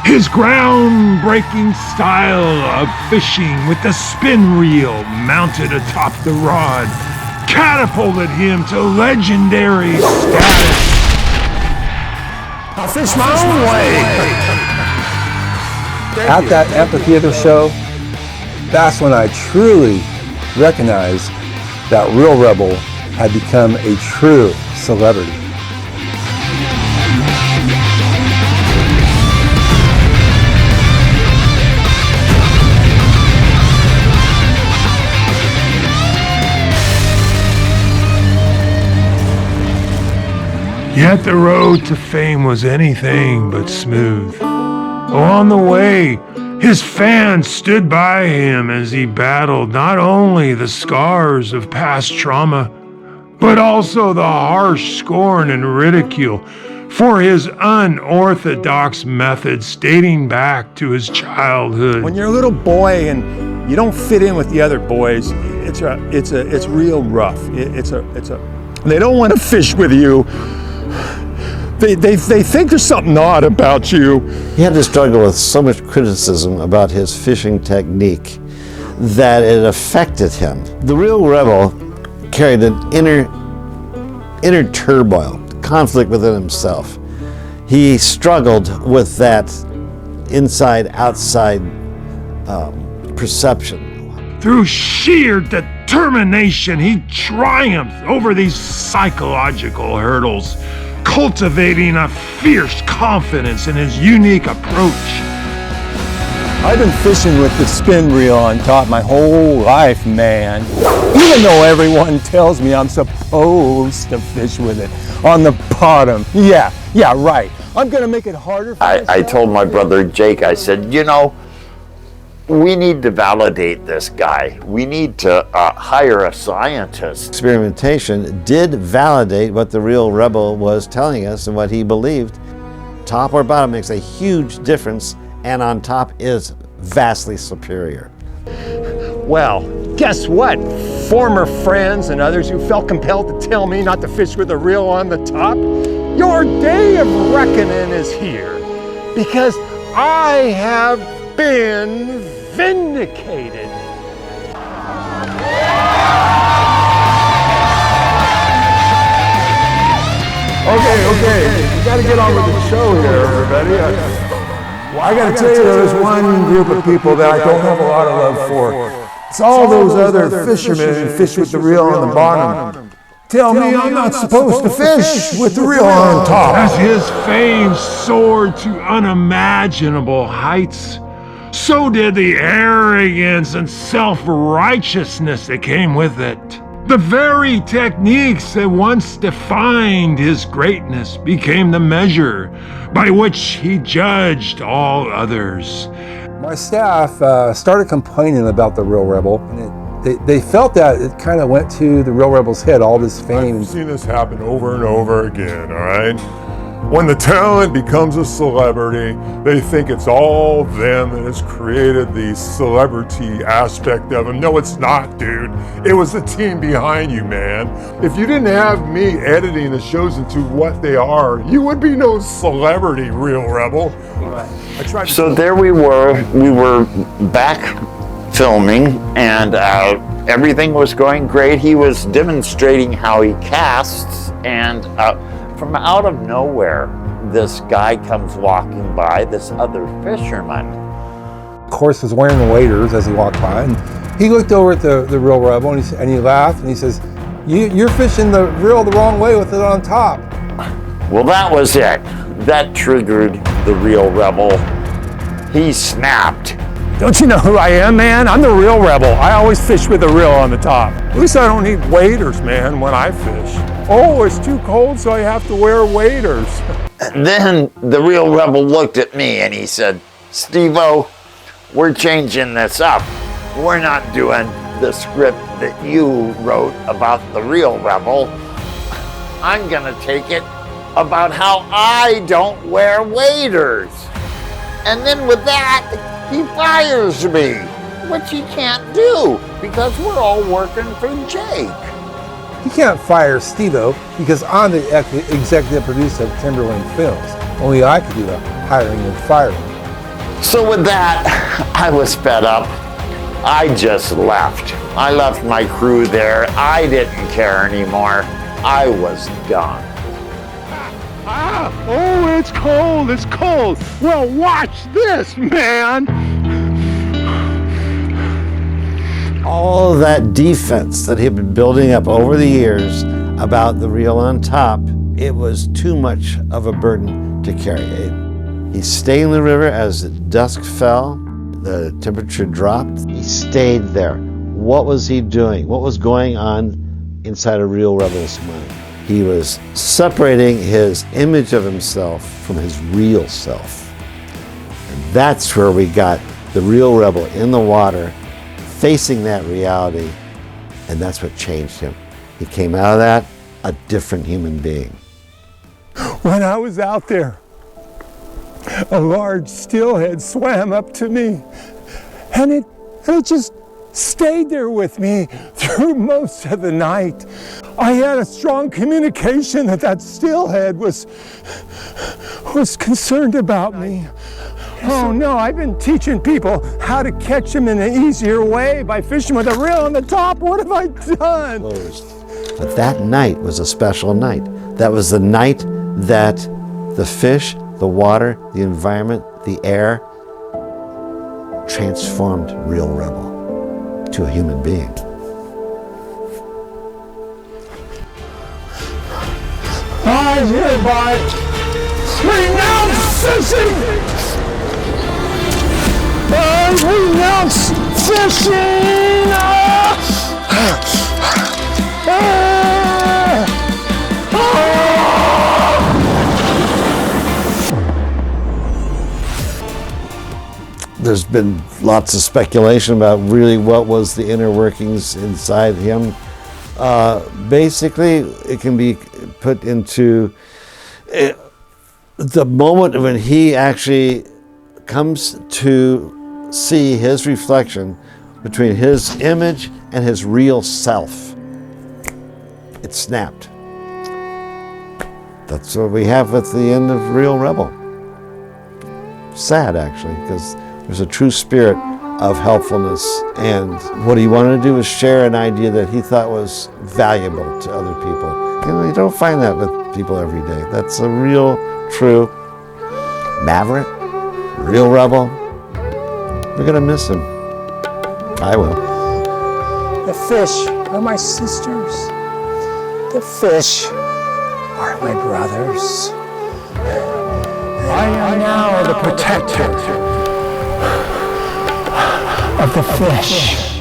His groundbreaking style of fishing with the spin reel mounted atop the rod catapulted him to legendary status. I fish my own way. At that amphitheater show, that's when I truly recognized that Real Rebel had become a true celebrity. Yet the road to fame was anything but smooth. Along the way, his fans stood by him as he battled not only the scars of past trauma, but also the harsh scorn and ridicule for his unorthodox methods dating back to his childhood. When you're a little boy and you don't fit in with the other boys, it's real rough. They don't want to fish with you. They think there's something odd about you. He had to struggle with so much criticism about his fishing technique that it affected him. The Real Rebel carried an inner turmoil, conflict within himself. He struggled with that inside-outside perception. Through sheer determination, he triumphed over these psychological hurdles, cultivating a fierce confidence in his unique approach. I've been fishing with the spin reel on top my whole life, man. Even though everyone tells me I'm supposed to fish with it on the bottom. Yeah, right. I'm gonna make it harder for myself. I told my brother Jake, I said, you know, we need to validate this guy. We need to hire a scientist. Experimentation did validate what the Real Rebel was telling us and what he believed. Top or bottom makes a huge difference, and on top is vastly superior. Well, guess what? Former friends and others who felt compelled to tell me not to fish with a reel on the top, your day of reckoning is here, because I have been vindicated. Okay, you gotta get on with the show here, everybody. I gotta tell you, there's one group of people that I don't have a lot of love for. It's all those other fishermen who fish with the reel on the bottom. Tell me I'm not supposed to fish with the reel on top. As his fame soared to unimaginable heights, so did the arrogance and self-righteousness that came with it. The very techniques that once defined his greatness became the measure by which he judged all others. My staff started complaining about the Real Rebel, and they felt that it kind of went to the Real Rebel's head, all this fame. I've seen this happen over and over again, all right? When the talent becomes a celebrity, they think it's all them that has created the celebrity aspect of them. No, it's not, dude. It was the team behind you, man. If you didn't have me editing the shows into what they are, you would be no celebrity, Real Rebel. So there we were back filming, and everything was going great. He was demonstrating how he casts, and from out of nowhere, this guy comes walking by, this other fisherman. Of course, was wearing the waders as he walked by, and he looked over at the Real Rebel and he laughed and he says, "You're fishing the reel the wrong way with it on top." Well, that was it. That triggered the Real Rebel. He snapped. Don't you know who I am, man? I'm the Real Rebel. I always fish with the reel on the top. At least I don't need waders, man, when I fish. Oh, it's too cold, so I have to wear waders. And then the Real Rebel looked at me and he said, "Steve-O, we're changing this up. We're not doing the script that you wrote about the Real Rebel. I'm gonna take it about how I don't wear waders." And then with that, he fires me, which he can't do because we're all working for Jake. He can't fire Steve-O because I'm the executive producer of Timberlane Films. Only I could do the hiring and firing. So with that, I was fed up. I just left. I left my crew there. I didn't care anymore. I was done. Oh, it's cold, it's cold. Well, watch this, man. All of that defense that he'd been building up over the years about the reel on top, it was too much of a burden to carry. He stayed in the river as dusk fell, the temperature dropped. He stayed there. What was he doing? What was going on inside a Real Rebel's mind? He was separating his image of himself from his real self. And that's where we got the Real Rebel in the water, facing that reality, and that's what changed him. He came out of that a different human being. When I was out there, a large steelhead swam up to me, and it just stayed there with me through most of the night. I had a strong communication that steelhead was concerned about me. Oh no, I've been teaching people how to catch them in an easier way by fishing with a reel on the top. What have I done? But that night was a special night. That was the night that the fish, the water, the environment, the air transformed Real Rebel to a human being. I hereby renounce fishing! I renounce fishing! There's been lots of speculation about really what was the inner workings inside him. Basically, it can be put into the moment when he actually comes to see his reflection between his image and his real self. It snapped. That's what we have at the end of Real Rebel. Sad, actually, because there's a true spirit of helpfulness, and what he wanted to do was share an idea that he thought was valuable to other people. You know, you don't find that with people every day. That's a real, true maverick, Real Rebel. We're gonna miss him. I will. The fish are my sisters. The fish are my brothers. I am now the protector of the fish.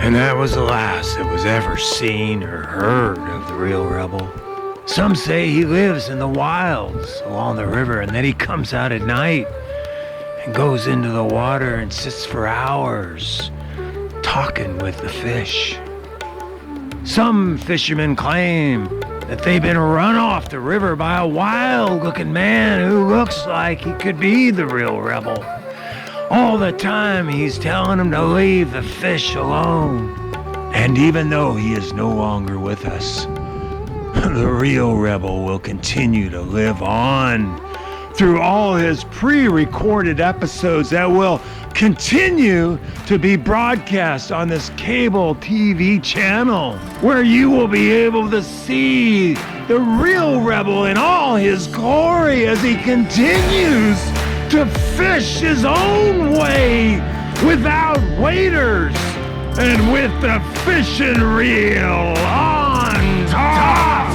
And that was the last that was ever seen or heard of the Real Rebel. Some say he lives in the wilds along the river, and then he comes out at night and goes into the water and sits for hours talking with the fish. Some fishermen claim that they've been run off the river by a wild-looking man who looks like he could be the Real Rebel. All the time he's telling them to leave the fish alone. And even though he is no longer with us, the Real Rebel will continue to live on through all his pre-recorded episodes that will continue to be broadcast on this cable TV channel, where you will be able to see the Real Rebel in all his glory as he continues to fish his own way without waders and with the fishing reel on top.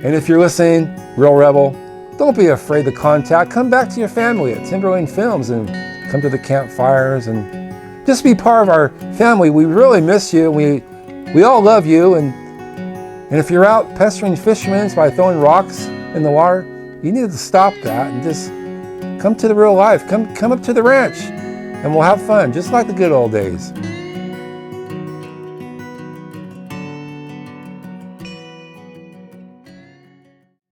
And if you're listening, Real Rebel, don't be afraid to contact. Come back to your family at Timberlane Films and come to the campfires and just be part of our family. We really miss you. We all love you. And if you're out pestering fishermen by throwing rocks in the water, you need to stop that and just come to the real life. Come up to the ranch and we'll have fun, just like the good old days.